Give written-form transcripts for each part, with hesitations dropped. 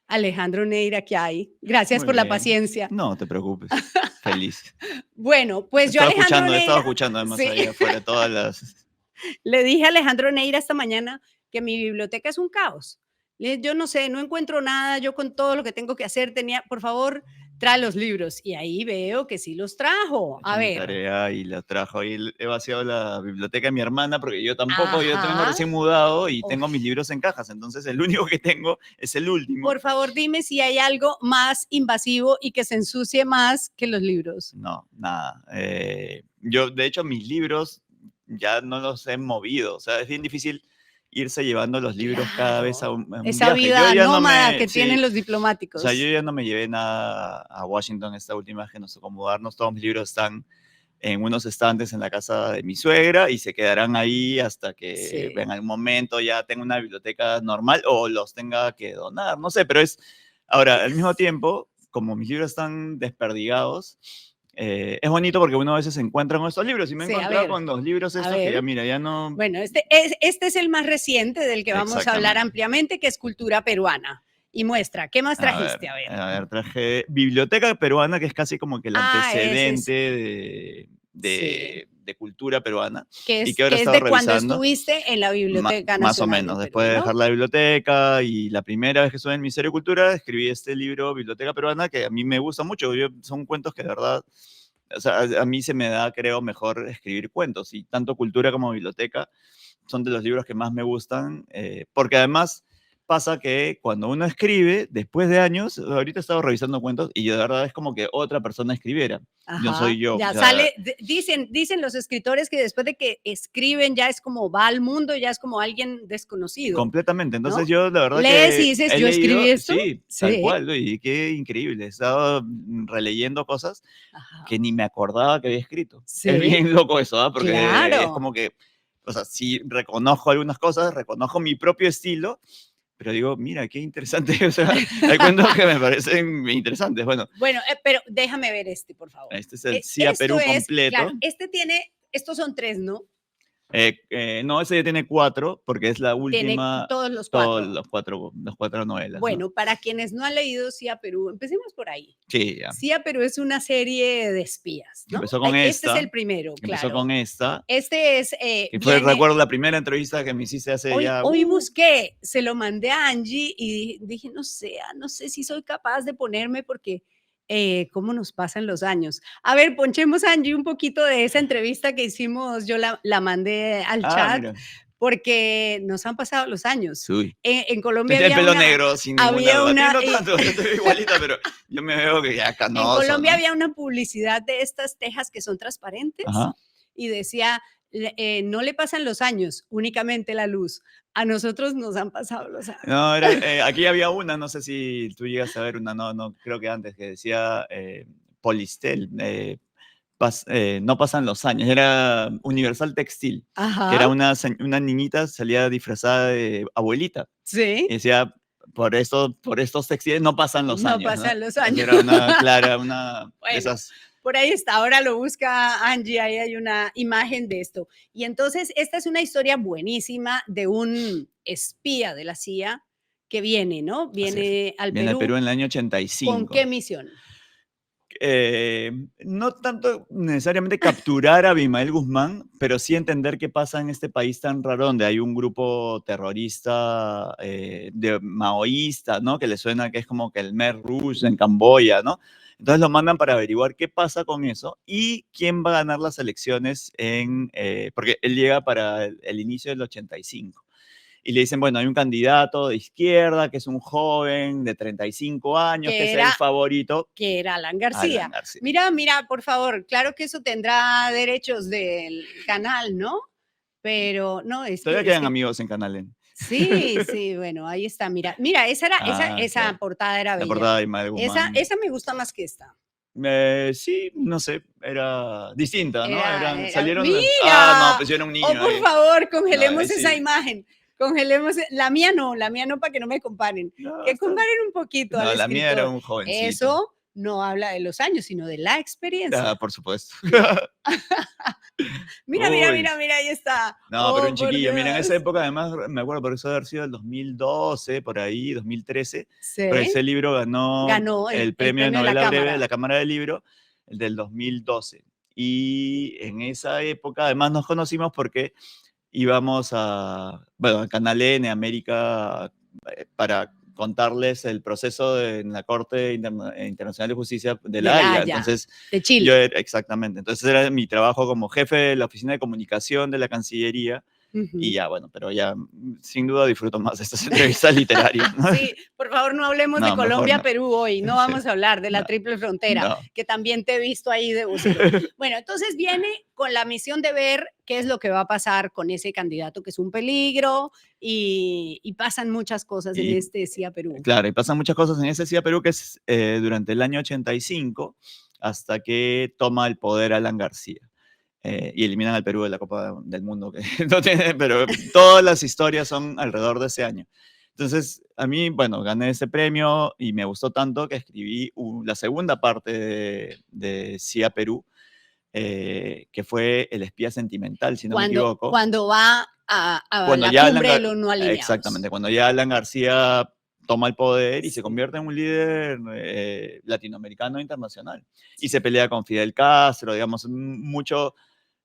Alejandro Neira, ¿qué hay? Gracias Muy por la bien. paciencia. No te preocupes. Feliz. Bueno, pues yo Alejandro He estado Neira, escuchando además sí, ahí afuera todas las... le dije a Alejandro Neira esta mañana que mi biblioteca es un caos. Yo no sé, no encuentro nada, yo con todo lo que tengo que hacer tenía, por favor, trae los libros. Y ahí veo que sí los trajo. He A hecho mi ver, tarea y la trajo. Y he vaciado la biblioteca de mi hermana porque yo tampoco, yo vengo ajá. recién mudado y Uf. tengo mis libros en cajas. Entonces el único que tengo es el último. Por favor, dime si hay algo más invasivo y que se ensucie más que los libros. No, nada. Yo, de hecho, mis libros ya no los he movido. O sea, es bien difícil irse llevando los libros cada vez Claro, a un esa viaje. Yo vida ya no nómada me, que tienen sí, los o sea, yo diplomáticos. ya no me llevé nada a Washington esta última vez que nos tocó mudarnos. Todos mis libros están en unos estantes en la casa de mi suegra y se quedarán ahí hasta que Sí. en algún momento ya tenga una biblioteca normal o los tenga que donar. No sé, pero es, ahora, al mismo tiempo, como mis libros están desperdigados, es bonito porque uno a veces se encuentra con estos libros y me he Sí, encontrado con los libros a estos que ya, ver. mira, ya no... Bueno, este es el más reciente del que vamos a hablar Exactamente. ampliamente, que es cultura peruana. Y muestra, ¿qué más A trajiste? ver, A ver. traje Biblioteca Peruana, que es casi como que el Ah, ese antecedente sí. Sí. de cultura peruana, Que y es, que ahora he que es estado de cuando revisando. estuviste en la Biblioteca Más o Nacional del menos, Perú, después de ¿no? dejar la biblioteca y la primera vez que estuve en el Ministerio de Cultura, escribí este libro, Biblioteca Peruana, que a mí me gusta mucho. Son cuentos que de verdad, o sea, a mí se me da, creo, mejor escribir cuentos. Y tanto cultura como biblioteca son de los libros que más me gustan, porque además pasa que cuando uno escribe, después de años, ahorita he estado revisando cuentos y de verdad es como que otra persona escribiera. No soy Ajá, yo. O ya sea, sale, dicen los escritores que después de que escriben ya es como va al mundo, ya es como alguien desconocido, completamente. Entonces ¿no? yo la verdad Lees y que dices, he yo escribí leído, esto, sí, tal sí, cual, ¿no? Y qué increíble. He estado releyendo cosas ajá, que ni me acordaba que había escrito. Es sí, bien loco eso, ¿ah? Porque es claro, como que, o sea, sí reconozco algunas cosas, reconozco mi propio estilo, pero digo, mira, qué interesante. O sea, hay cuentos que me parecen interesantes. Bueno, Bueno, pero déjame ver este, por favor. este es el CIA Esto Perú es, claro, completo. estos son tres, ¿no? No, ese ya tiene 4, porque es la Tiene última, todos los todas cuatro. las cuatro novelas, ¿no? Bueno, para quienes no han leído CIA Perú, empecemos por ahí. Sí, ya. CIA Perú es una serie de espías, ¿no? Empezó con Este es esta, el primero, empezó claro. con esta, Este es, que fue, viene, recuerdo, la primera entrevista que me hiciste hace hoy, ya, hoy busqué, se lo mandé a Angie y dije, no sé si soy capaz de ponerme porque cómo nos pasan los años. A ver, ponchemos a Angie un poquito de esa entrevista que hicimos, yo la mandé al chat mira, porque nos han pasado los años. uy. En Colombia Tienes el había pelo una, negro sin ninguna había duda. A ti una, no tanto, yo te veo igualita, pero yo me veo que ya en canoso, Colombia ¿no? había una publicidad de estas tejas que son transparentes Ajá. y decía, no le pasan los años, únicamente la luz. A nosotros nos han pasado los años. No, aquí había una, no sé si tú llegas a ver una, no, no, creo que antes, que decía Polistel, no pasan los años, era Universal Textil, que Ajá, era una niñita, salía disfrazada de abuelita, y sí, decía, por estos textiles no pasan los no años, ¿no? pasan los Esa años. era una clara, una de Bueno, esas. por ahí está, ahora lo busca Angie, ahí hay una imagen de esto. Y entonces, esta es una historia buenísima de un espía de la CIA que viene, ¿no? Así es. Viene al Viene al Perú Perú. en el año ¿Con qué 85. misión? No tanto necesariamente capturar a Abimael Guzmán, pero sí entender qué pasa en este país tan raro donde hay un grupo terrorista maoísta, ¿no? Que le suena que es como que el Khmer Rouge en Camboya, ¿no? Entonces lo mandan para averiguar qué pasa con eso y quién va a ganar las elecciones porque él llega para el inicio del 85 y le dicen, bueno, hay un candidato de izquierda que es un joven de 35 años, que Que es el era favorito, Alan Alan García. García. Mira, por favor, claro que eso tendrá derechos del canal, ¿no? Pero no, Todavía es quedan que amigos en Canal N. sí, sí, bueno, ahí está, mira, esa Claro. portada era La bella. portada de Imael Guzmán. Esa me gusta más que esta. Sí, no sé, era distinta, ¿no? Salieron, no, Mira, pues yo era un oh, niño por ahí. favor, No, ahí congelemos esa sí. imagen. La mía no para que no me comparen. No, Que comparen un poquito al no, la mía era escritor. un jovencito. Eso no habla de los años, sino de la experiencia. Por supuesto. Mira, mira, Uy, mira, mira, ahí está. no, pero Oh, un por chiquillo. Mira, en esa Dios. época, además, me acuerdo, por eso de haber sido el 2012, por ahí, 2013, porque Sí, ese libro ganó ganó el el premio de premio de la novela breve de la cámara. Cámara del Libro, el del 2012. Y en esa época, además, nos conocimos porque íbamos bueno, al Canal N, América, para contarles el proceso en la Corte Internacional de Justicia de De La La Haya. Haya, Entonces, de Chile. exactamente. Entonces era mi trabajo como jefe de la oficina de comunicación de la Cancillería. Y Ujú. ya, bueno, pero ya sin duda disfruto más de estas entrevistas literarias, ¿no? Sí, por favor, no hablemos de No, mejor Colombia, no. Perú hoy, no Sí, vamos a hablar de la no, triple frontera, no. que también te he visto ahí de busito. Bueno, entonces viene con la misión de ver qué es lo que va a pasar con ese candidato que es un peligro y pasan muchas cosas en Y este Sí a Perú. claro, y pasan muchas cosas en ese Sí a Perú, que es durante el año 85, hasta que toma el poder Alan García. Y eliminan al Perú de la Copa del Mundo, que no tiene, pero todas las historias son alrededor de ese año. Entonces, a mí, bueno, gané ese premio y me gustó tanto que escribí la segunda parte de Sí a Perú, que fue El espía sentimental, si no me equivoco. Cuando va a Cuando la ya cumbre de los no exactamente, alineados. cuando ya Alan García toma el poder y se Sí. convierte en un líder latinoamericano e internacional. Y se pelea con Fidel Castro, digamos,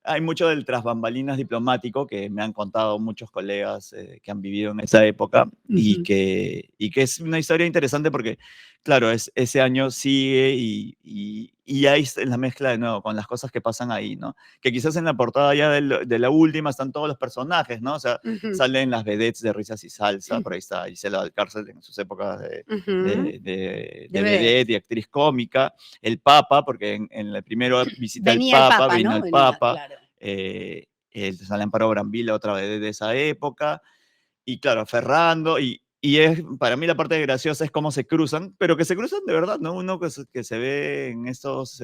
hay mucho del tras bambalinas diplomático que me han contado muchos colegas que han vivido en esa época Ujú. y que es una historia interesante porque, claro, ese año sigue y ahí está la mezcla de nuevo con las cosas que pasan ahí, ¿no? Que quizás en la portada ya de la última están todos los personajes, ¿no? O sea, Ujú, salen las vedettes de Risas y Salsa, por ahí está Gisela Valcárcel en sus épocas ujú. de Debe de. vedette y actriz cómica, el Papa, porque en la primera visita al Venía el Papa Papa, vino ¿no? el Venía, Papa, claro. el San Amparo Brambila otra vez de esa época, y claro, Ferrando, y es, para mí la parte graciosa es cómo se cruzan, pero que se cruzan de verdad, ¿no? Uno que se ve en estos,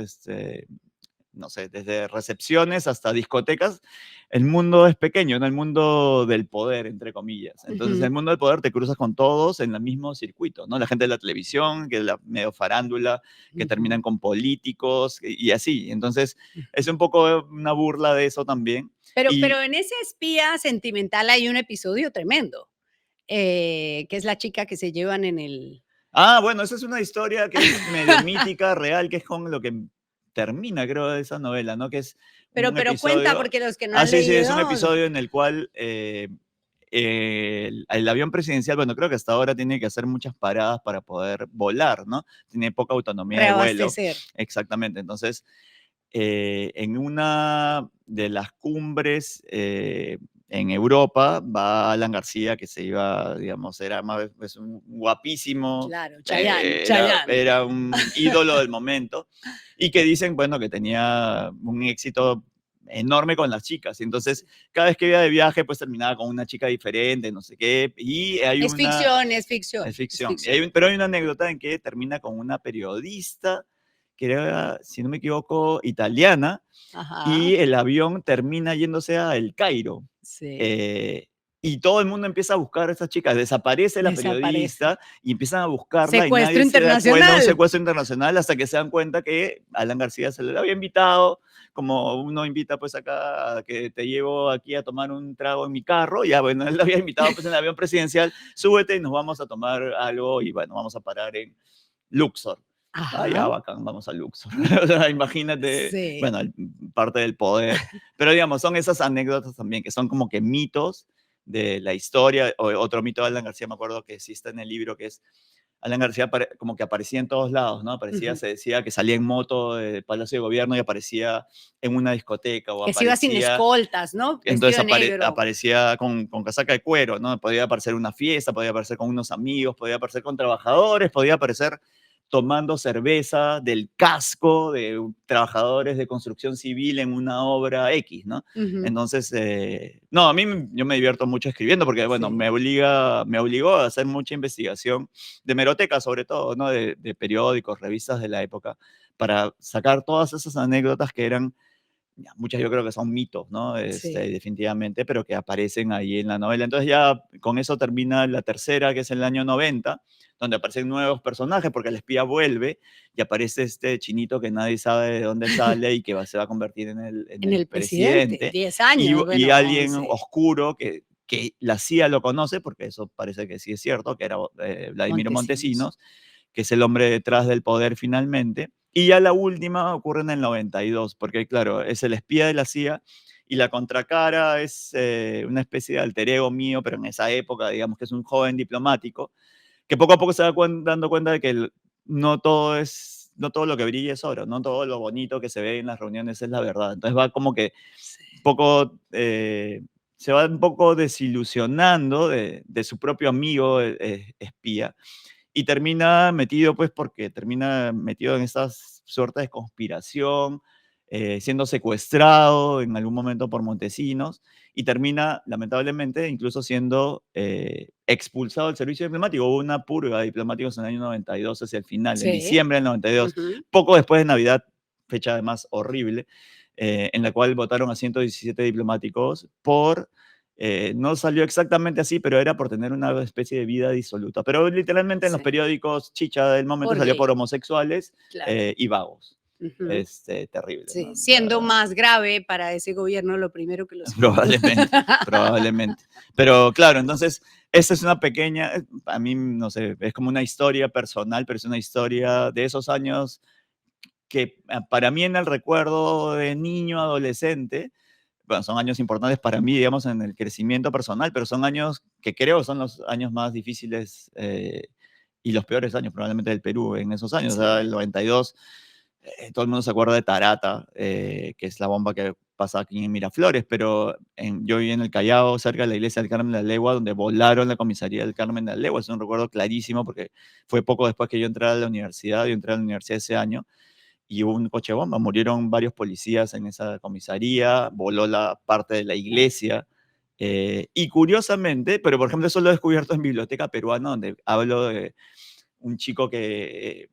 no sé, desde recepciones hasta discotecas, el mundo es pequeño, ¿no? El mundo del poder, entre comillas. Entonces, en Ujú, el mundo del poder te cruzas con todos en el mismo circuito, ¿no? La gente de la televisión, que es la medio farándula, que ujú, terminan con políticos y así. Entonces, es ujú. un poco una burla de eso también. Y, Pero en ese espía sentimental hay un episodio tremendo, que es la chica que se llevan en el. bueno, esa es una historia que es medio mítica, real, que es con lo que termina, creo, esa novela, ¿no? Que es un Pero cuenta, episodio. porque los que no Ah, han sí, sí, es un leído. episodio en el cual el avión presidencial, bueno, creo que hasta ahora tiene que hacer muchas paradas para poder volar, ¿no? Tiene poca autonomía de vuelo. Reabastecer. Exactamente. Entonces, en una de las cumbres en Europa va Alan García, que se iba, digamos, era más, es un guapísimo, Claro, Chayán, era Chayán. un ídolo del momento, y que dicen, bueno, que tenía un éxito enorme con las chicas. Y entonces, cada vez que iba de viaje, pues terminaba con una chica diferente, no sé qué. Y hay Es una, ficción, es es ficción, es ficción. ficción. Pero hay una anécdota en que termina con una periodista que era, si no me equivoco, italiana, Ajá, y el avión termina yéndose a El Cairo. sí, eh, y todo el mundo empieza a buscar a esa chica. Desaparece la desaparece. periodista y empiezan a buscarla y Secuestro nadie se da cuenta, un internacional. secuestro internacional, hasta que se dan cuenta que Alan García se le había invitado, como uno invita pues acá a que te llevo aquí a tomar un trago en mi carro, ya bueno, él lo había invitado pues en el avión presidencial, súbete y nos vamos a tomar algo y bueno, vamos a parar en Luxor. Ah, ya, Ajá, bacán, vamos a Luxor. O sea, imagínate, sí. bueno, parte del poder. Pero digamos, son esas anécdotas también, que son como que mitos de la historia. Otro mito de Alan García, me acuerdo que sí está en el libro, que es Alan García como que aparecía en todos lados, ¿no? Aparecía, Ujú. se decía que salía en moto del Palacio de Gobierno y aparecía en una discoteca o Que se iba sin aparecía, escoltas, ¿no? Vestido entonces de negro. aparecía con casaca de cuero, ¿no? Podía aparecer en una fiesta, podía aparecer con unos amigos, podía aparecer con trabajadores, podía aparecer tomando cerveza del casco de trabajadores de construcción civil en una obra X, ¿no? Ujú, Entonces, no, yo me divierto mucho escribiendo porque, bueno, sí. me obligó a hacer mucha investigación de hemeroteca, sobre todo, ¿no? De periódicos, revistas de la época, para sacar todas esas anécdotas que eran ya, muchas yo creo que son mitos, ¿no? Sí, Definitivamente, pero que aparecen ahí en la novela. Entonces ya con eso termina la tercera, que es en el año 90, donde aparecen nuevos personajes, porque el espía vuelve y aparece este chinito que nadie sabe de dónde sale y que se va a convertir en en el el presidente, presidente, 10 y, años, y bueno, alguien 11, oscuro que la CIA lo conoce, porque eso parece que sí es cierto, que era Vladimiro Montesinos. Montesinos, que es el hombre detrás del poder finalmente. Y ya la última ocurre en el 92, porque claro, es el espía de la CIA y la contracara es una especie de alter ego mío, pero en esa época, digamos que es un joven diplomático, que poco a poco se va dando cuenta de que no todo lo que brilla es oro, no todo lo bonito que se ve en las reuniones es la verdad. Entonces va como que Sí, poco, se va un poco desilusionando de su propio amigo espía y termina metido, pues, porque termina metido en estas suertes de conspiración, siendo secuestrado en algún momento por Montesinos y termina, lamentablemente, incluso siendo expulsado del servicio diplomático. Hubo una purga de diplomáticos en el año 92 hacia el final, en sí, diciembre del 92, ujú, poco después de Navidad, fecha además horrible, en la cual votaron a 117 diplomáticos no salió exactamente así, pero era por tener una especie de vida disoluta. Pero literalmente en los sí, periódicos, chicha del momento por salió por gay, homosexuales claro, y vagos. ujú. Terrible, Sí, ¿no? La siendo verdad. más grave para ese gobierno lo primero que los segundo. Probablemente, probablemente. Pero claro, entonces, esta es una pequeña, a mí, no sé, es como una historia personal, pero es una historia de esos años que para mí en el recuerdo de niño, adolescente, bueno, son años importantes para mí, digamos, en el crecimiento personal, pero son años que creo son los años más difíciles y los peores años probablemente del Perú en esos años. O sea, Sí, el 92, todo el mundo se acuerda de Tarata, que es la bomba que pasa aquí en Miraflores, pero yo viví en el Callao, cerca de la iglesia del Carmen de la Legua, donde volaron la comisaría del Carmen de la Legua. Es un recuerdo clarísimo porque fue poco después que yo entré a la universidad, yo entré a la universidad ese año y hubo un coche bomba, murieron varios policías en esa comisaría, voló la parte de la iglesia. Y curiosamente, pero por ejemplo eso lo he descubierto en Biblioteca Peruana, donde hablo de un chico que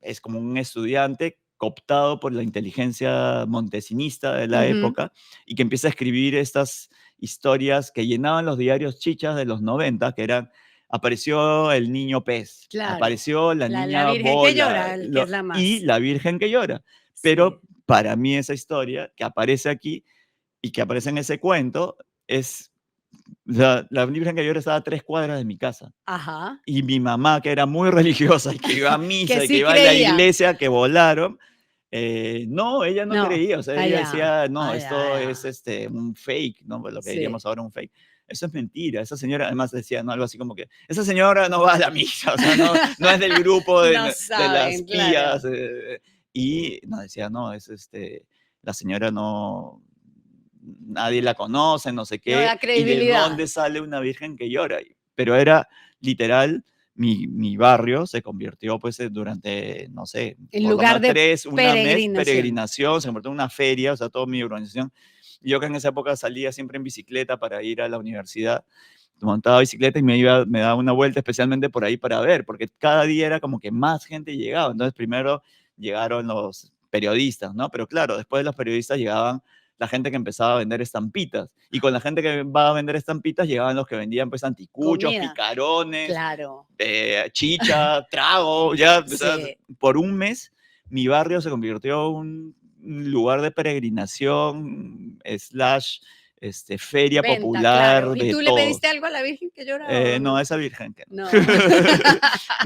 es como un estudiante cooptado por la inteligencia montesinista de la ujú, época y que empieza a escribir estas historias que llenaban los diarios chichas de los 90, que eran, apareció el niño pez, claro. apareció la La niña Virgen que bola llora, que es la y más. la Virgen que llora. Pero Sí, para mí esa historia que aparece aquí y que aparece en ese cuento es, la Virgen que llora estaba a 3 cuadras de mi casa. ajá, Y mi mamá, que era muy religiosa y que iba a que misa y que sí iba a la creía. iglesia, que volaron, no, ella no No, creía, o sea, ella allá, decía, no, esto es allá, un fake, ¿no? Pues lo que sí. diríamos ahora un fake. Eso es mentira. Esa señora además decía, ¿no? Algo así como que, esa señora no va a la misa, o sea, no es del grupo No de las saben, claro. pías. Y no, decía, no, la señora no, nadie la conoce, no sé No qué, da y de credibilidad. dónde sale una virgen que llora. Pero era literal, mi barrio se convirtió pues durante, no sé, En por lo lugar menos de una mes peregrinación. peregrinación, se convirtió en una feria, o sea, toda mi urbanización. Y yo que en esa época salía siempre en bicicleta para ir a la universidad, montaba bicicleta y me daba una vuelta especialmente por ahí para ver, porque cada día era como que más gente llegaba. Entonces primero llegaron los periodistas, ¿no? Pero claro, después de los periodistas llegaban la gente que empezaba a vender estampitas. Y con la gente que va a vender estampitas llegaban los que vendían pues anticuchos, Comida, picarones, claro. chicha, trago, ya, o sea, Sí, por un mes mi barrio se convirtió en un lugar de peregrinación, slash, feria venta, claro. popular ¿Y de tú le pediste todos. algo a la Virgen que llora o No, no? esa virgen que no. No.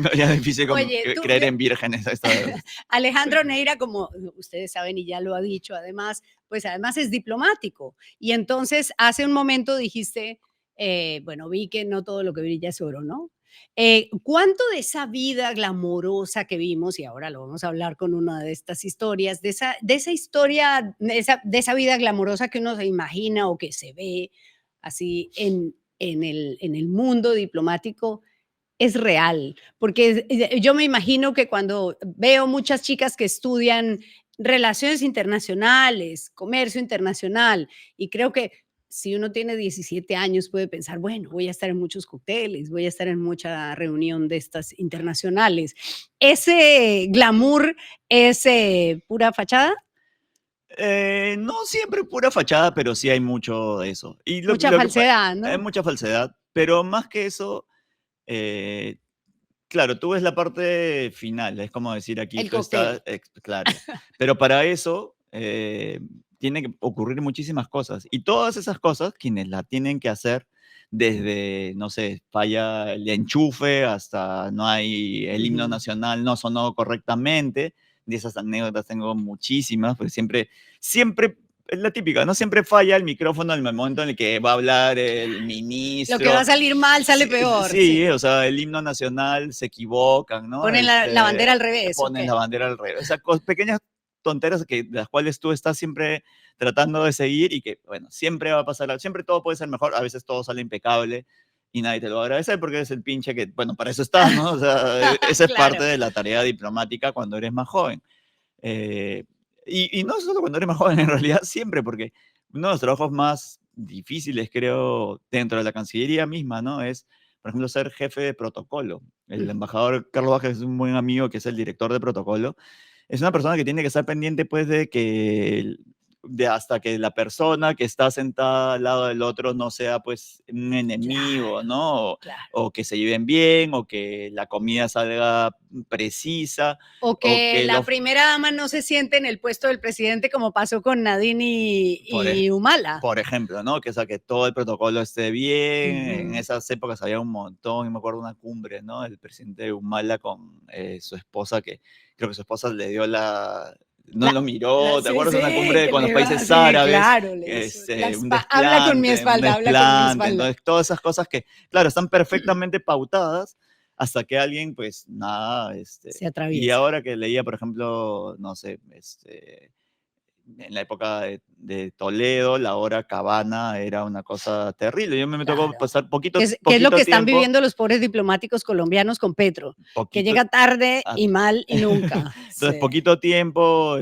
No, ya es difícil como Oye, tú, creer en vírgenes a esta edad. Alejandro Neira, como ustedes saben y ya lo ha dicho, además, pues además es diplomático. Y entonces hace un momento dijiste, bueno, vi que no todo lo que brilla es oro, ¿no? ¿Cuánto de esa vida glamorosa que vimos, y ahora lo vamos a hablar con una de estas historias, de esa historia, de esa vida glamorosa que uno se imagina o que se ve así en el mundo diplomático, es real, porque yo me imagino que cuando veo muchas chicas que estudian relaciones internacionales, comercio internacional, y creo que si uno tiene 17 años puede pensar, bueno, voy a estar en muchos cócteles, voy a estar en mucha reunión de estas internacionales. ¿Ese glamour es pura fachada? No siempre pura fachada, pero sí hay mucho de eso. Y Mucha falsedad, hay ¿no? mucha falsedad, pero más que eso, eh, claro, tú ves la parte final, es como decir aquí El tú estás, cóctel. claro, pero para eso tiene que ocurrir muchísimas cosas y todas esas cosas quienes la tienen que hacer desde, no sé, falla el enchufe hasta no hay el himno Ujú. nacional, no sonó correctamente. De esas anécdotas tengo muchísimas, porque siempre es la típica, no siempre falla el micrófono en el momento en el que va a hablar el Lo que va ministro. a salir mal sale Sí, peor, sí, sí. o sea, el himno nacional se equivocan, ¿no? Ponen la bandera al revés, ¿o Ponen la qué? bandera al revés. O sea, pequeñas tonteras que, de las cuales tú estás siempre tratando de seguir y que, bueno, siempre va a pasar, siempre todo puede ser mejor, a veces todo sale impecable y nadie te lo va a agradecer porque eres el pinche que, bueno, para eso estás, ¿no? O sea, esa es parte Claro. de la tarea diplomática cuando eres más joven. Eh, y no solo cuando eres más joven, en realidad siempre, porque uno de los trabajos más difíciles, creo, dentro de la Cancillería misma, ¿no? Es, por ejemplo, ser jefe de protocolo. El Ujú. embajador Carlos Vázquez es un buen amigo que es el director de protocolo. Es una persona que tiene que estar pendiente, pues, de que de hasta que la persona que está sentada al lado del otro no sea, pues, un enemigo, Claro, ¿no? claro. O que se lleven bien, o que la comida salga precisa, O o que que la los primera dama no se siente en el puesto del presidente como pasó con Nadine Por, ej- y Humala. por ejemplo, ¿no? Que, o sea, que todo el protocolo esté bien. En Ujú. esas épocas había un montón, y me acuerdo una cumbre, ¿no? El presidente de Humala con su esposa, que creo que su esposa le dio no La lo miró, ¿te sí, acuerdas? Una sí, cumbre que con los le va países sí, árabes, claro, le hizo la un habla desplante, con mi espalda. entonces todas esas cosas que, claro, están perfectamente pautadas hasta que alguien, pues, nada, Se y atraviesa. ahora que leía, por ejemplo, no sé, en la época de Toledo, la hora Cabana era una cosa terrible. Yo me tocó Claro. pasar ¿Qué es lo que poquito están tiempo, viviendo los pobres diplomáticos colombianos con Petro? Que poquito, llega tarde a- y mal y nunca. entonces Sí. poquito tiempo,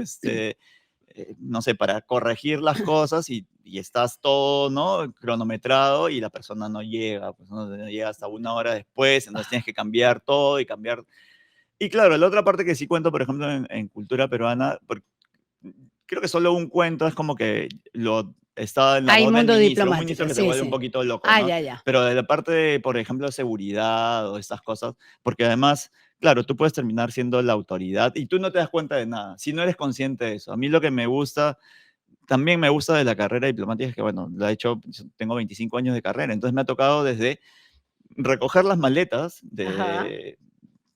no sé, para corregir las cosas y estás todo, ¿no? Cronometrado y la persona no llega, pues no llega hasta una hora después, entonces tienes que cambiar todo y cambiar. Y claro, la otra parte que sí cuento, por ejemplo, en cultura peruana, creo que solo un cuento es como que lo estaba en la Hay voz del mundo ministro, un diplomático, ministro que se sí, vuelve un sí. poquito loco, Ah, ¿no? ya, ya. Pero de la parte de, por ejemplo, seguridad o estas cosas, porque además, claro, tú puedes terminar siendo la autoridad y tú no te das cuenta de nada, si no eres consciente de eso. A mí lo que me gusta, también me gusta de la carrera diplomática es que, bueno, la he hecho, tengo 25 años de carrera, entonces me ha tocado desde recoger las maletas Ajá.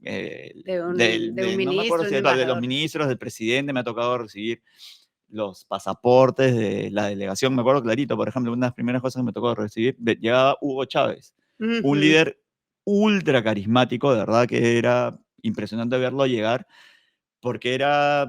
De un no me acuerdo ministro, si un era de los embajador. ministros, del presidente, me ha tocado recibir los pasaportes de la delegación. Me acuerdo clarito, por ejemplo, una de las primeras cosas que me tocó recibir, llegaba Hugo Chávez, un Ujú. líder ultra carismático, de verdad que era impresionante verlo llegar, porque era,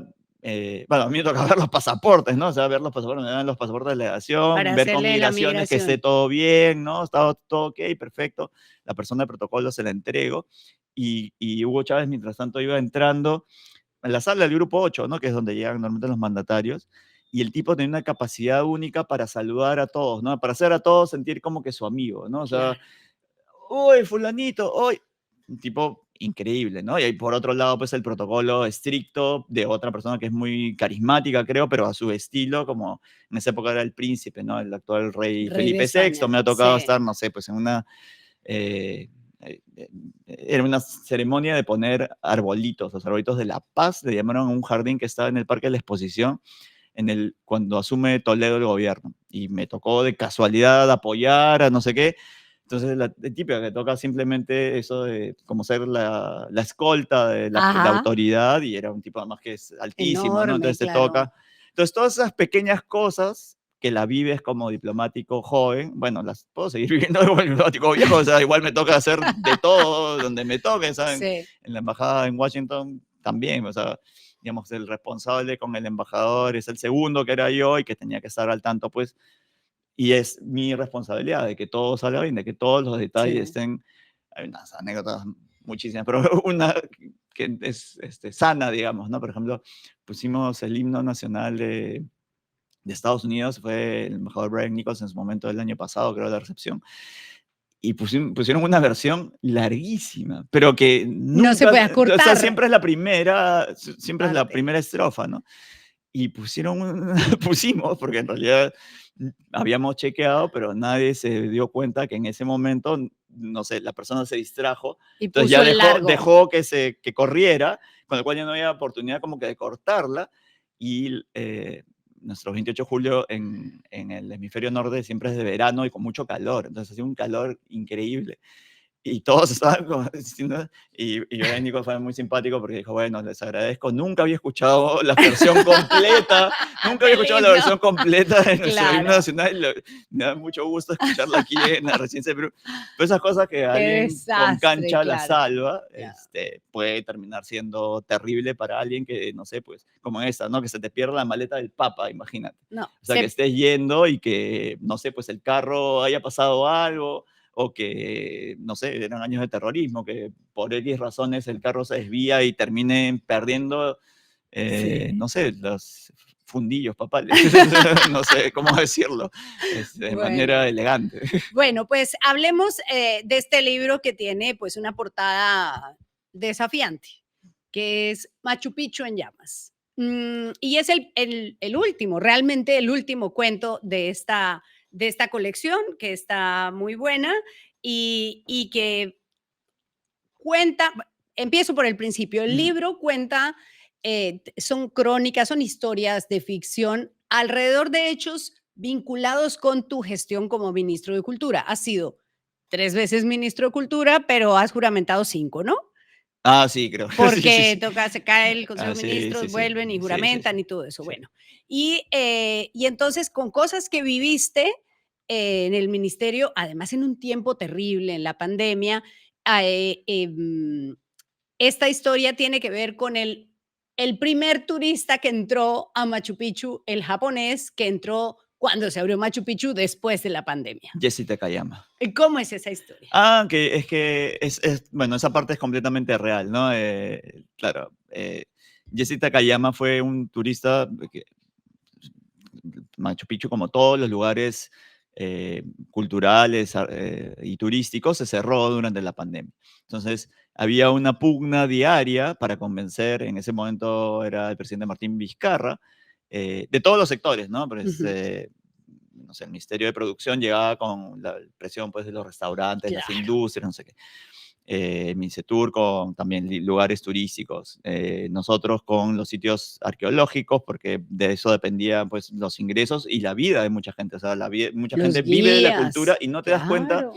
bueno, a mí me toca ver los pasaportes, ¿no? O sea, ver los pasaportes, me dan los pasaportes de Para delegación, ver con hacerle la migraciones que esté migración. todo bien, ¿no? Estaba todo ok, perfecto. La persona de protocolo se la entrego y Hugo Chávez, mientras tanto, iba entrando en la sala del grupo 8, ¿no? Que es donde llegan normalmente los mandatarios. Y el tipo tenía una capacidad única para saludar a todos, ¿no? Para hacer a todos sentir como que su amigo, ¿no? O sea, Claro. uy, fulanito, hoy. Un tipo increíble, ¿no? Y ahí por otro lado, pues el protocolo estricto de otra persona que es muy carismática, creo, pero a su estilo, como en esa época era el príncipe, ¿no? El actual rey Rey de Felipe VI. España. Me ha tocado Sí. estar, no sé, pues en una eh, era una ceremonia de poner arbolitos, los arbolitos de la paz, le llamaron a un jardín que estaba en el Parque de la Exposición, cuando asume Toledo el gobierno. Y me tocó de casualidad apoyar a no sé qué. Entonces, la típica que toca simplemente eso de como ser la escolta de la Ajá. autoridad, y era un tipo además que es altísimo, ¿no? Enorme, Entonces te claro. toca. Entonces, todas esas pequeñas cosas que la vives como diplomático joven, bueno, las puedo seguir viviendo como diplomático viejo, o sea, igual me toca hacer de todo donde me toque, ¿saben? Sí. En la embajada en Washington también, o sea, digamos, el responsable con el embajador es el segundo que era yo y que tenía que estar al tanto, pues, y es mi responsabilidad de que todo salga bien, de que todos los detalles Sí. estén, hay unas anécdotas muchísimas, pero una que es sana, digamos, ¿no? Por ejemplo, pusimos el himno nacional de Estados Unidos, fue el embajador Brian Nichols en su momento del año pasado, creo, la recepción, y pusieron una versión larguísima, pero que No se nunca, puede o sea, acortar siempre es la primera estrofa, ¿no? y pusimos, porque en realidad habíamos chequeado, pero nadie se dio cuenta que en ese momento, no sé, la persona se distrajo, Y entonces puso ya el largo. dejó que corriera, con lo cual ya no había oportunidad como que de cortarla, y nuestro 28 de julio en el hemisferio norte siempre es de verano y con mucho calor, entonces hacía un calor increíble. Y todos estaban como diciendo, y Nico fue muy simpático porque dijo, bueno, les agradezco, nunca había escuchado la versión completa, nunca había Del escuchado la himno. versión completa de nuestro himno Claro, nacional, me da mucho gusto escucharla aquí en la Residencia de Perú. Pero esas cosas que qué alguien con desastre, cancha la claro, salva, claro. puede terminar siendo terrible para alguien que, no sé, pues, como esta, ¿no? Que se te pierda la maleta del Papa, imagínate. No, O sea, que estés yendo y que, no sé, pues el carro haya pasado algo, o que, no sé, eran años de terrorismo, que por X razones el carro se desvía y terminen perdiendo, sí. no sé, los fundillos papales, no sé cómo decirlo, de Bueno. manera elegante. Bueno, pues hablemos de este libro que tiene pues una portada desafiante, que es Machu Picchu en llamas. Y es el último, realmente el último cuento de esta colección, que está muy buena y que cuenta, empiezo por el principio, el Mm. libro cuenta, son crónicas, son historias de ficción alrededor de hechos vinculados con tu gestión como ministro de Cultura. Has sido 3 veces ministro de Cultura, pero has juramentado 5, ¿no? Ah, sí, creo. Sí, sí, Porque sí. toca, se cae el Consejo Ah, de sí, Ministros, sí, sí. vuelven y Sí, sí, juramentan sí. y todo eso. Sí. Bueno, y entonces con cosas que viviste en el ministerio, además en un tiempo terrible, en la pandemia, esta historia tiene que ver con el primer turista que entró a Machu Picchu, el japonés que entró cuando se abrió Machu Picchu después de la pandemia. Jesse Takayama. ¿Y cómo es esa historia? Ah, que bueno, esa parte es completamente real, ¿no? Claro, Jesse Takayama fue un turista que Machu Picchu, como todos los lugares culturales y turísticos, se cerró durante la pandemia. Entonces, había una pugna diaria para convencer, en ese momento era el presidente Martín Vizcarra, de todos los sectores, ¿no? Pues, Ujú, no sé, el Ministerio de Producción llegaba con la presión pues, de los restaurantes, las claro, industrias, no sé qué. Misetur con también lugares turísticos, nosotros con los sitios arqueológicos, porque de eso dependían pues, los ingresos y la vida de mucha gente. O sea, mucha gente los vive de la cultura guías, y no te das cuenta claro.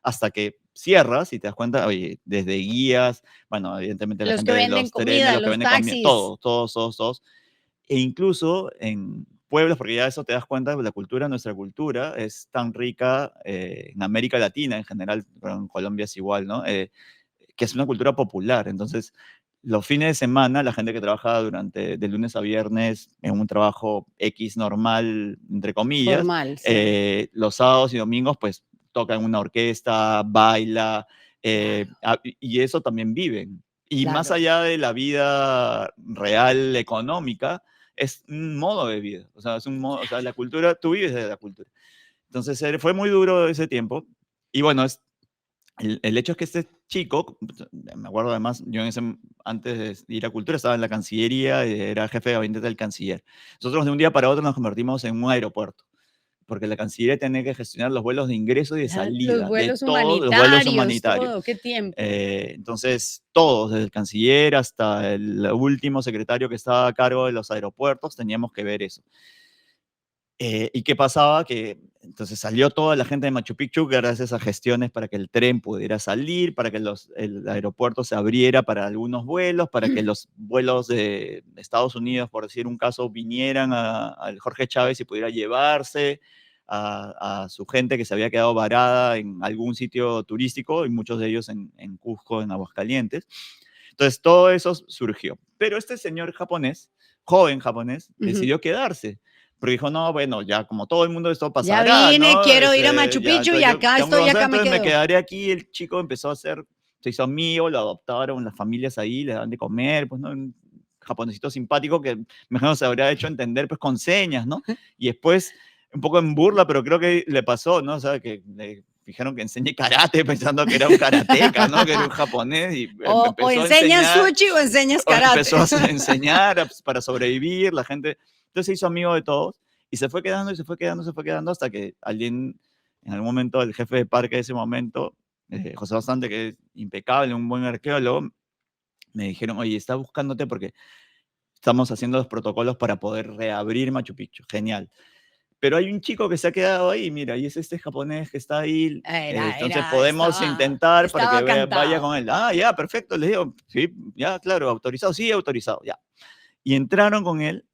hasta que cierras y te das cuenta, oye, desde guías, bueno, evidentemente la Los que gente de venden los trenes, comida, los que los venden comida, taxis. todos, todos, todos, todos. E incluso en pueblos, porque ya eso te das cuenta, la cultura, nuestra cultura, es tan rica en América Latina en general, pero en Colombia es igual, ¿no? Que es una cultura popular. Entonces, los fines de semana, la gente que trabaja de lunes a viernes en un trabajo X normal, entre comillas, Formal, sí, los sábados y domingos, pues toca en una orquesta, baila, claro, y eso también viven. Y más claro. allá de la vida real económica, es un modo de vida. O sea, es un modo, o sea, la cultura, tú vives de la cultura. Entonces, fue muy duro ese tiempo. Y bueno, el hecho es que este chico, me acuerdo además, yo antes de ir a Cultura estaba en la Cancillería, era jefe de gabinete del canciller. Nosotros de un día para otro nos convertimos en un aeropuerto, porque la Cancillería tenía que gestionar los vuelos de ingreso y de Los salida de vuelos todos los vuelos humanitarios, humanitarios. todo, qué tiempo. Entonces, todos, desde el canciller hasta el último secretario que estaba a cargo de los aeropuertos, teníamos que ver eso. ¿Y qué pasaba? Que entonces salió toda la gente de Machu Picchu gracias a esas gestiones para que el tren pudiera salir, para que el aeropuerto se abriera para algunos vuelos, para que los vuelos de Estados Unidos, por decir un caso, vinieran al Jorge Chávez y pudiera llevarse a su gente que se había quedado varada en algún sitio turístico, y muchos de ellos en Cusco, en Aguascalientes. Entonces todo eso surgió. Pero este señor japonés, joven japonés, Ujú. decidió quedarse. Porque dijo, no, bueno, ya como todo el mundo esto Ya pasará, vine, ¿no? quiero ir a Machu Ya, Picchu y entonces yo acá tengo que estoy, conocer, acá me entonces me quedo. quedaré aquí. El chico empezó a hacer, se hizo amigo, lo adoptaron las familias ahí, le dan de comer, pues, ¿no? Un japonesito simpático que mejor se habría hecho entender, pues, con señas, ¿no? Y después, un poco en burla, pero creo que le pasó, ¿no? O sea, que le dijeron que enseñe karate pensando que era un karateca, ¿no? Que era un japonés y O empezó a enseñas enseñar sushi o enseñas empezó karate. a enseñar para sobrevivir, la gente Entonces se hizo amigo de todos y se fue quedando y se fue quedando, se fue quedando hasta que alguien, en algún momento, el jefe de parque de ese momento, José Bastante, que es impecable, un buen arqueólogo, me dijeron, oye, está buscándote porque estamos haciendo los protocolos para poder reabrir Machu Picchu. Genial. Pero hay un chico que se ha quedado ahí, mira, y es este japonés que está ahí, entonces podemos intentar para que estaba vaya con cantado. él. Ah, ya, perfecto, les digo, sí, ya, claro, autorizado, sí, autorizado, ya. Y entraron con él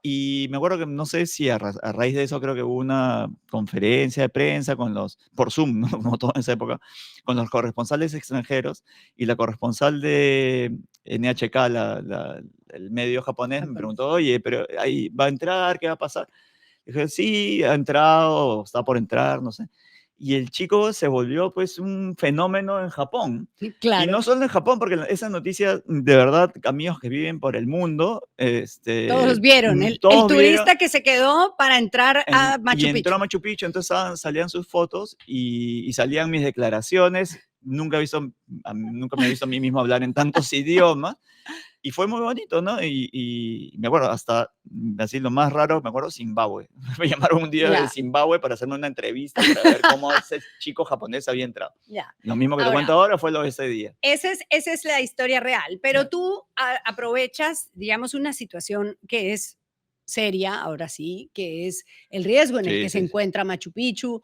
y me acuerdo que no sé si a raíz de eso creo que hubo una conferencia de prensa con los, por Zoom, ¿no? Como todo en esa época, con los corresponsales extranjeros y la corresponsal de NHK, el medio japonés, me Japonés. preguntó, oye, pero ahí va a entrar, ¿qué va a pasar? Dije, sí, ha entrado, está por entrar, no sé. Y el chico se volvió pues un fenómeno en Japón. Y no Claro, solo en Japón, porque esa noticia, de verdad, amigos que viven por el mundo, todos vieron, el todos vieron turista que se quedó para entrar a y Machu entró a Picchu. Machu Picchu, entonces salían sus fotos y salían mis declaraciones. Nunca, he visto, nunca me he visto a mí mismo hablar en tantos idiomas. Y fue muy bonito, ¿no? Y me acuerdo, hasta así lo más raro, me acuerdo, Zimbabue. Me llamaron un día de Ya, Zimbabue para hacerme una entrevista para ver cómo ese chico japonés había entrado. ya. Lo mismo que te cuento Ahora, ahora fue lo de ese día. esa es la historia real, pero Ya. tú aprovechas, digamos, una situación que es seria, ahora sí, que es el riesgo en el Sí, que se sí, sí. encuentra Machu Picchu.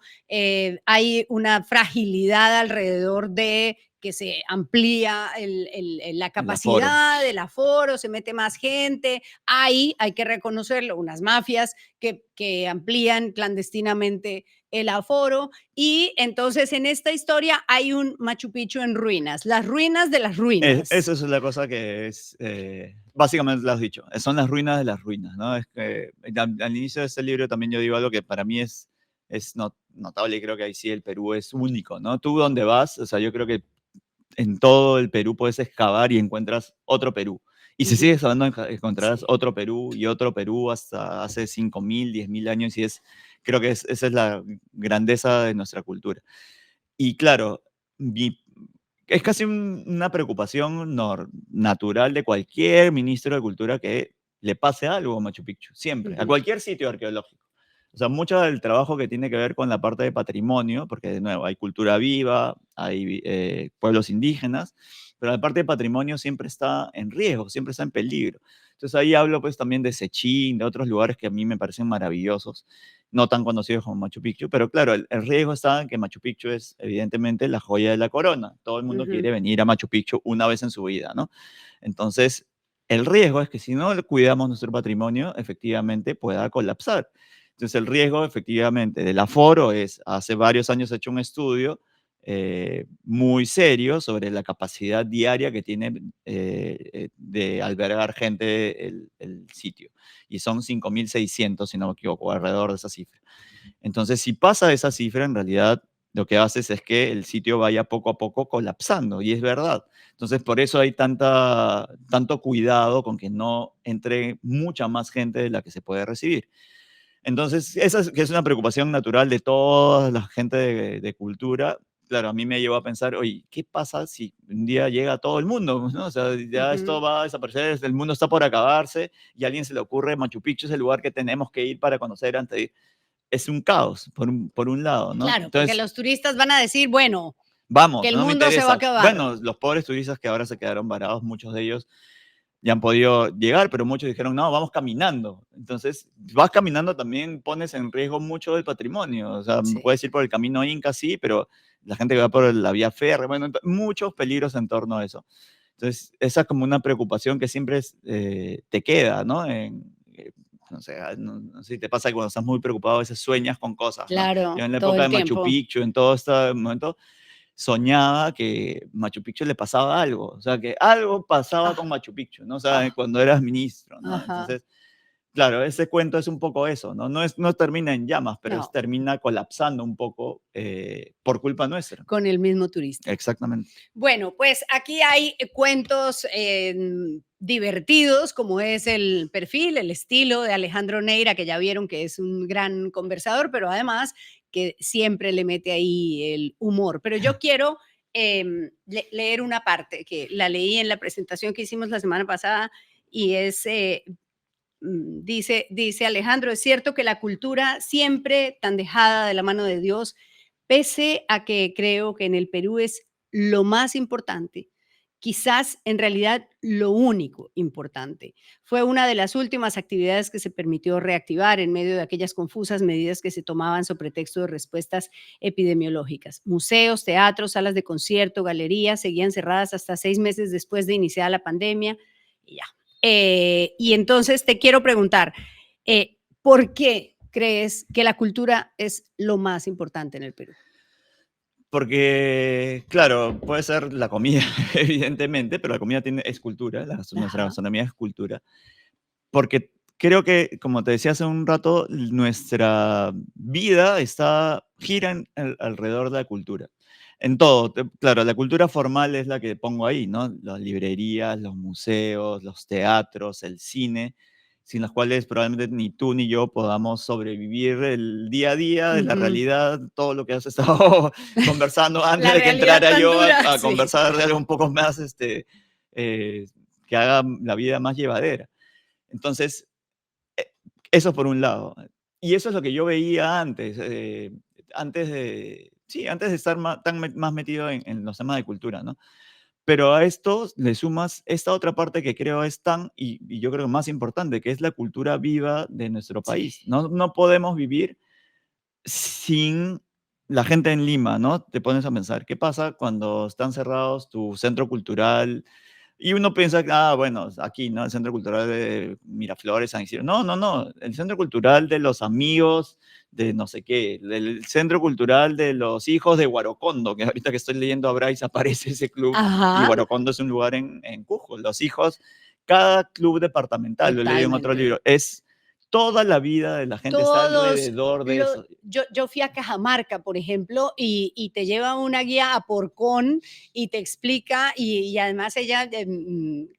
Hay una fragilidad alrededor de que se amplía la El aforo. capacidad del aforo, se mete más gente. Hay que reconocerlo, unas mafias que amplían clandestinamente el aforo. Y entonces en esta historia hay un Machu Picchu en ruinas, las ruinas de las ruinas. Eso es la cosa que es, básicamente lo has dicho, son las ruinas de las ruinas, ¿no? Es que al inicio de este libro también yo digo algo que para mí es notable y creo que ahí sí el Perú es único, ¿no? Tú donde vas, o sea, yo creo que en todo el Perú puedes excavar y encuentras otro Perú. Y si Ujú. sigues hablando, encontrarás Sí. otro Perú y otro Perú hasta hace 5.000, 10.000 años y creo que esa es la grandeza de nuestra cultura. Y claro, es casi una preocupación natural de cualquier ministro de cultura que le pase algo a Machu Picchu, siempre, a Ujú. cualquier sitio arqueológico. O sea, mucho del trabajo que tiene que ver con la parte de patrimonio, porque de nuevo hay cultura viva, hay pueblos indígenas, pero la parte de patrimonio siempre está en riesgo, siempre está en peligro. Entonces ahí hablo pues también de Sechín, de otros lugares que a mí me parecen maravillosos, no tan conocidos como Machu Picchu, pero claro, el riesgo está en que Machu Picchu es evidentemente la joya de la corona. Todo el mundo Ujú. quiere venir a Machu Picchu una vez en su vida, ¿no? Entonces, el riesgo es que si no cuidamos nuestro patrimonio, efectivamente pueda colapsar. Entonces, el riesgo efectivamente del aforo es, hace varios años he hecho un estudio muy serio sobre la capacidad diaria que tiene de albergar gente el sitio. Y son 5.600 si no me equivoco, alrededor de esa cifra. Entonces, si pasa esa cifra, en realidad lo que haces es que el sitio vaya poco a poco colapsando, y es verdad. Entonces, por eso hay tanto cuidado con que no entre mucha más gente de la que se puede recibir. Entonces, esa que es una preocupación natural de toda la gente de cultura. Claro, a mí me llevó a pensar, oye, ¿qué pasa si un día llega todo el mundo? ¿No? O sea, ya esto Ujú. va a desaparecer, el mundo está por acabarse y a alguien se le ocurre Machu Picchu es el lugar que tenemos que ir para conocer antes de ir. Es un caos, por un lado, ¿no? Claro, porque Entonces, los turistas van a decir, bueno, que vamos, el no me mundo se va a interesa. acabar. Bueno, los pobres turistas que ahora se quedaron varados, muchos de ellos ya han podido llegar, pero muchos dijeron, no, vamos caminando. Entonces, vas caminando también pones en riesgo mucho el patrimonio. O sea, Sí. puedes ir por el camino Inca, sí, pero la gente que va por la vía férrea, bueno, muchos peligros en torno a eso. Entonces, esa es como una preocupación que siempre te queda, ¿no? No sé, no sé si te pasa que cuando estás muy preocupado a veces sueñas con cosas, ¿no? Yo Claro, en la todo época el de Machu tiempo. Picchu, en todo este momento, soñaba que Machu Picchu le pasaba algo, o sea, que algo pasaba con Ah, Machu Picchu, ¿no? O sea, ah, cuando eras ministro, ¿no? ajá. Entonces, claro, ese cuento es un poco eso, ¿no? No termina en llamas, pero No, termina colapsando un poco por culpa nuestra. con el mismo turista. Exactamente. Bueno, pues aquí hay cuentos divertidos, como es el perfil, el estilo de Alejandro Neira, que ya vieron que es un gran conversador, pero además que siempre le mete ahí el humor. Pero yo quiero leer una parte que la leí en la presentación que hicimos la semana pasada y es dice Alejandro, es cierto que la cultura siempre tan dejada de la mano de Dios, pese a que creo que en el Perú es lo más importante, quizás en realidad lo único importante. Fue una de las últimas actividades que se permitió reactivar en medio de aquellas confusas medidas que se tomaban sobre pretexto de respuestas epidemiológicas. Museos, teatros, salas de concierto, galerías seguían cerradas hasta 6 meses después de iniciar la pandemia y ya. Y entonces te quiero preguntar, ¿por qué crees que la cultura es lo más importante en el Perú? Porque, claro, puede ser la comida, evidentemente, pero la comida es cultura, nuestra Ajá, gastronomía es cultura. Porque creo que, como te decía hace un rato, nuestra vida gira alrededor de la cultura. En todo, claro, la cultura formal es la que pongo ahí, ¿no? Las librerías, los museos, los teatros, el cine, sin las cuales probablemente ni tú ni yo podamos sobrevivir el día a día de la ujú. realidad, todo lo que has estado conversando antes La de que realidad entrara tan yo dura, a sí. conversar de algo un poco más, eh, que haga la vida más llevadera. Entonces, eh, eso por un lado. Y eso es lo que yo veía antes, antes de estar más metido en los temas de cultura, ¿no? Pero a esto le sumas esta otra parte que creo es y yo creo más importante, que es la cultura viva de nuestro Sí. país. No podemos vivir sin la gente en Lima, ¿no? Te pones a pensar, ¿qué pasa cuando están cerrados tu centro cultural? Y uno piensa, bueno, aquí, ¿no? El Centro Cultural de Miraflores, San Isidro. No, no, no. El Centro Cultural de los amigos de no sé qué. El Centro Cultural de los hijos de Guarocondo, que ahorita que estoy leyendo a Bryce aparece ese club. Y Ajá, Guarocondo es un lugar en Cusco. Los hijos, cada club departamental, lo he leído en otro totalmente. libro, es toda la vida de la gente está Todos alrededor de lo eso. yo fui a Cajamarca, por ejemplo, y te lleva una guía a Porcón y te explica, y además ella,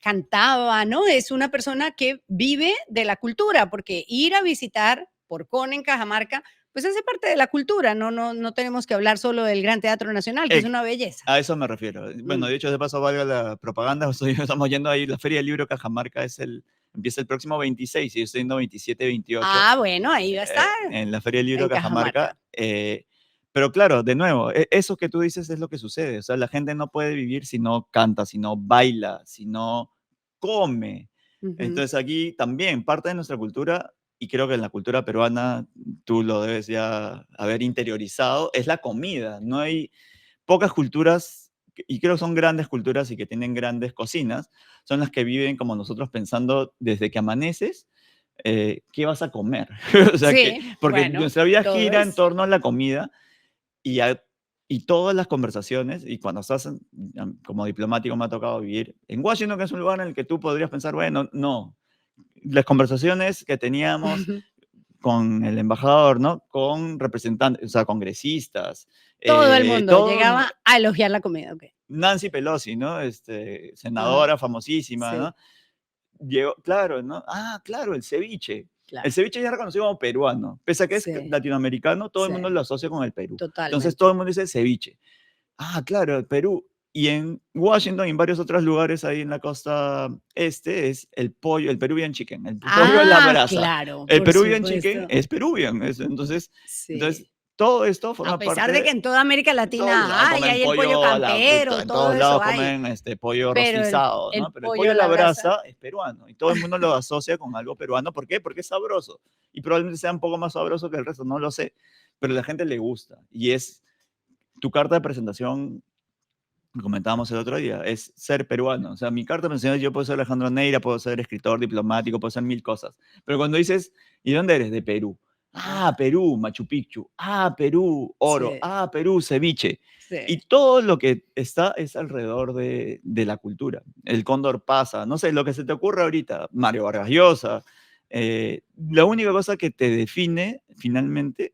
cantaba, ¿no? Es una persona que vive de la cultura, porque ir a visitar Porcón en Cajamarca, pues hace parte de la cultura, no tenemos que hablar solo del Gran Teatro Nacional, que es una belleza. A eso me refiero. Bueno, Mm. de hecho, de paso, valga la propaganda, estamos yendo ahí, la Feria del Libro Cajamarca empieza el próximo 26 y yo estoy yendo 27, 28 Ah, bueno, ahí va a estar, en la Feria del Libro en Cajamarca. Cajamarca. Pero claro, de nuevo, eso que tú dices es lo que sucede. O sea, la gente no puede vivir si no canta, si no baila, si no come. Ujú. Entonces aquí también parte de nuestra cultura, y creo que en la cultura peruana tú lo debes ya haber interiorizado, es la comida. No hay pocas culturas, y creo que son grandes culturas y que tienen grandes cocinas, son las que viven como nosotros pensando desde que amaneces, ¿qué vas a comer? O sea, Sí, porque bueno, nuestra vida gira en todos. torno a la comida y, y todas las conversaciones, y cuando estás como diplomático me ha tocado vivir en Washington, que es un lugar en el que tú podrías pensar, bueno, no, las conversaciones que teníamos con el embajador, ¿no? Con representantes, o sea, congresistas, Todo el mundo todo, llegaba a elogiar la comida, okey. Nancy Pelosi, ¿no? Ajá, Senadora famosísima, sí, ¿no? Llegó, claro, ¿no? Claro, el ceviche. El claro. ceviche ya es reconocido como peruano. Pese a que es Sí, latinoamericano, todo el sí, mundo lo asocia con el Perú. Entonces todo totalmente. el mundo dice ceviche. Claro, el Perú. Y en Washington y en varios otros lugares ahí en la costa este es el pollo, el Peruvian chicken, el pollo a la brasa. Claro, El por Peruvian chicken supuesto. es Peruvian. Entonces, Sí. todo esto A forma pesar de que parte. en toda América En todos lados Latina hay comen el pollo pollo campero, en todo todos eso lados hay, comen pollo pero el rostizado, el ¿no? Pero el pollo pollo a a la la brasa, brasa es peruano y todo el mundo lo asocia con algo peruano. ¿Por qué? Porque es sabroso y probablemente sea un poco más sabroso que el resto, no lo sé, pero a la gente le gusta y es tu carta de presentación. Comentábamos el otro día, es ser peruano. O sea, mi carta de presentación, yo puedo ser Alejandro Neira, puedo ser escritor diplomático, puedo ser mil cosas. Pero cuando dices, ¿y dónde eres? De Perú. ajá, Perú, Machu Picchu. Perú, oro. sí, Perú, ceviche. Y sí. todo lo que está es alrededor de la cultura. El cóndor pasa, no sé, lo que se te ocurre ahorita, Mario Vargas Llosa. La única cosa que te define finalmente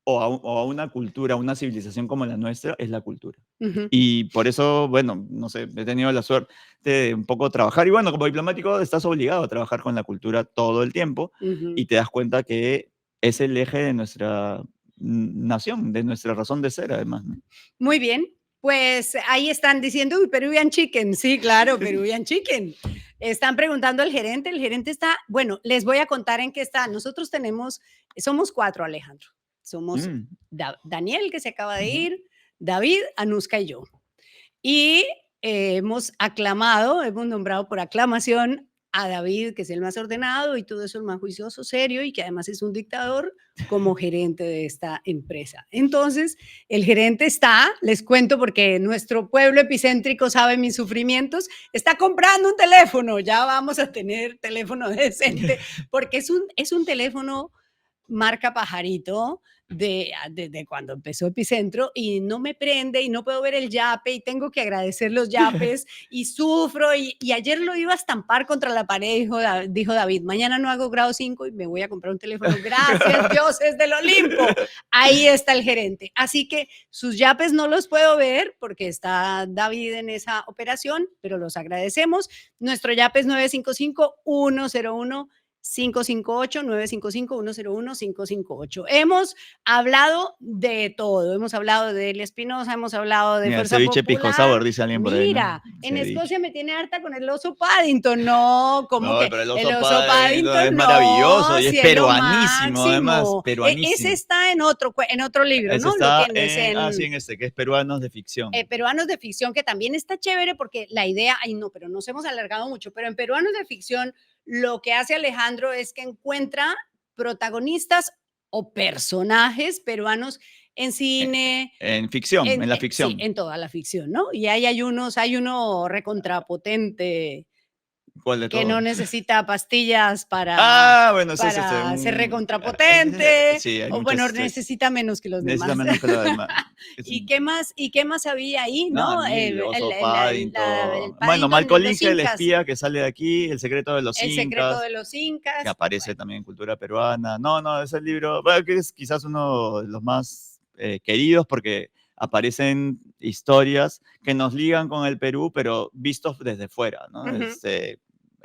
o a una cultura, a una civilización como la nuestra, es la cultura. Ujú, Y por eso, bueno, no sé, he tenido la suerte de un poco trabajar. Y bueno, como diplomático estás obligado a trabajar con la cultura todo el tiempo ujú. y te das cuenta que es el eje de nuestra nación, de nuestra razón de ser, además, ¿no? Muy bien. Pues ahí están diciendo, uy, Peruvian Chicken. Sí, claro, Peruvian Chicken. Están preguntando al gerente. El gerente está, bueno, les voy a contar en qué está. Nosotros somos 4, Alejandro. Somos Mm, Daniel, que se acaba de ujú. ir, David, Anuska y yo. Y hemos nombrado por aclamación a David, que es el más ordenado y todo eso, el más juicioso, serio y que además es un dictador, como gerente de esta empresa. Entonces, el gerente está, les cuento porque nuestro pueblo epicéntrico sabe mis sufrimientos, está comprando un teléfono, ya vamos a tener teléfono decente, porque es un teléfono marca Pajarito desde cuando empezó Epicentro y no me prende y no puedo ver el yape y tengo que agradecer los yapes y sufro y ayer lo iba a estampar contra la pared, dijo David, mañana no hago grado 5 y me voy a comprar un teléfono, gracias dioses del Olimpo, ahí está el gerente, así que sus yapes no los puedo ver porque está David en esa operación, pero los agradecemos, nuestro yape es 955-101 558 955 101 558. Hemos hablado de todo. Hemos hablado de Elia Espinosa, hemos hablado de Mira, Fuerza ceviche pisco sour, Popular. dice alguien por ahí, ¿no? Mira, en Ceviche. Escocia me tiene harta con el oso Paddington. No, ¿cómo No, que pero el el oso oso Paddington es Paddington? maravilloso No, y es cielo peruanísimo, además, máximo. Ese peruanísimo. está en otro libro, Ese ¿no? Lo está tienes sí, en en este, que es Peruanos de Ficción. Peruanos de Ficción, que también está chévere porque la idea, ay no, pero nos hemos alargado mucho, pero en Peruanos de Ficción lo que hace Alejandro es que encuentra protagonistas o personajes peruanos en cine, En ficción, en la sí, ficción. en toda la ficción, ¿no? Y ahí hay uno recontrapotente ¿Cuál de que no todos? necesita pastillas Ah, bueno, ese es para ser ese, recontrapotente, sí, hay o bueno, muchos, necesita menos que los necesita demás. menos que lo demás. Es ¿Y un qué más había ahí, nada, no? mil, Oso El Paddington. Bueno, Paddington, Malcolm los Inge, el incas, espía que sale de aquí, El secreto de los el secreto incas, de los que incas. aparece Bueno, también en cultura peruana. No, no, es el libro, bueno, que es quizás uno de los más queridos porque aparecen historias que nos ligan con el Perú, pero vistos desde fuera, ¿no? ujú.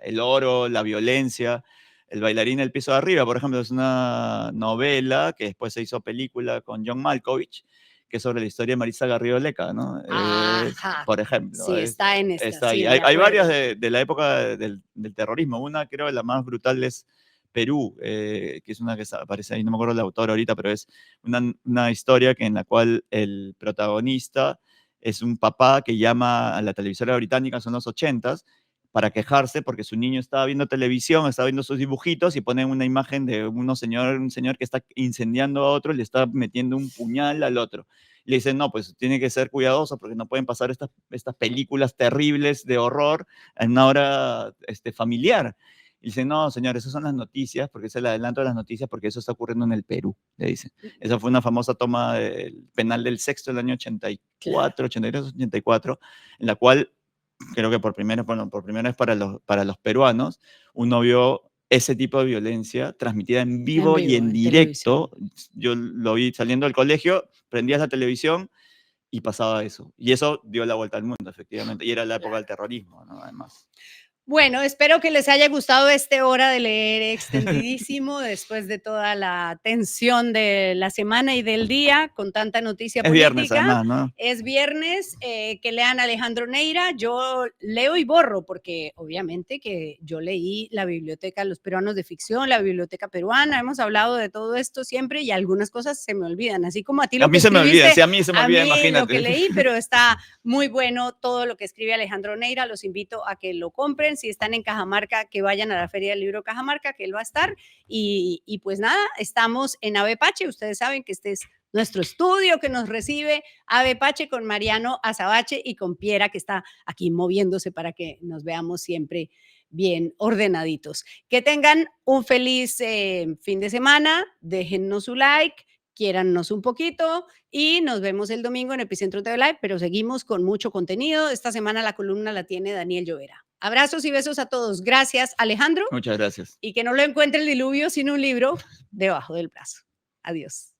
El oro, la violencia. El bailarín del piso de arriba, por ejemplo, es una novela que después se hizo película con John Malkovich, que es sobre la historia de Marisa Garrido Leca, ¿no? Ajá, Por ejemplo, sí, está en esta, está sí, ahí. me Hay varias acuerdo. de la época del terrorismo. Una, creo, la más brutal es Perú, que es una que aparece ahí, no me acuerdo el autor ahorita, pero es una historia en la cual el protagonista es un papá que llama a la televisora británica, son los 80s, para quejarse porque su niño estaba viendo televisión, estaba viendo sus dibujitos y ponen una imagen de un señor que está incendiando a otro y le está metiendo un puñal al otro. Le dicen, no, pues tiene que ser cuidadoso porque no pueden pasar estas películas terribles de horror en una hora familiar. Y dice, no, señor, esas son las noticias, porque es el adelanto de las noticias, porque eso está ocurriendo en el Perú, le dicen. Esa fue una famosa toma del penal del Sexto del año Claro, 84, 83, 84, en la cual creo que por primera vez para los peruanos, uno vio ese tipo de violencia transmitida en en vivo y vivo, en en televisión. directo. Yo lo vi saliendo del colegio, prendías la televisión y pasaba eso. Y eso dio la vuelta al mundo, efectivamente. Y era la época del Claro. terrorismo, ¿no? Además. Bueno, espero que les haya gustado este hora de leer extendidísimo después de toda la tensión de la semana y del día con tanta noticia Es viernes, política. además, ¿no? Es viernes, que lean Alejandro Neira. Yo leo y borro porque obviamente que yo leí la biblioteca de los peruanos de ficción, la biblioteca peruana. Hemos hablado de todo esto siempre y algunas cosas se me olvidan, así como a ti A lo que mí se me olvida, escribiste, sí, a mí se me a olvida, mí lo que imagínate. leí, pero está muy bueno todo lo que escribe Alejandro Neira. Los invito a que lo compren. Si están en Cajamarca, que vayan a la Feria del Libro Cajamarca, que él va a estar. Y pues nada, estamos en Avepache. Ustedes saben que este es nuestro estudio que nos recibe Avepache con Mariano Azabache y con Piera, que está aquí moviéndose para que nos veamos siempre bien ordenaditos. Que tengan un feliz fin de semana. Déjennos su like, quiérannos un poquito y nos vemos el domingo en Epicentro TV Live, pero seguimos con mucho contenido. Esta semana la columna la tiene Daniel Llovera. Abrazos y besos a todos. Gracias, Alejandro, Muchas gracias. y que no lo encuentre el diluvio sin un libro debajo del brazo. Adiós.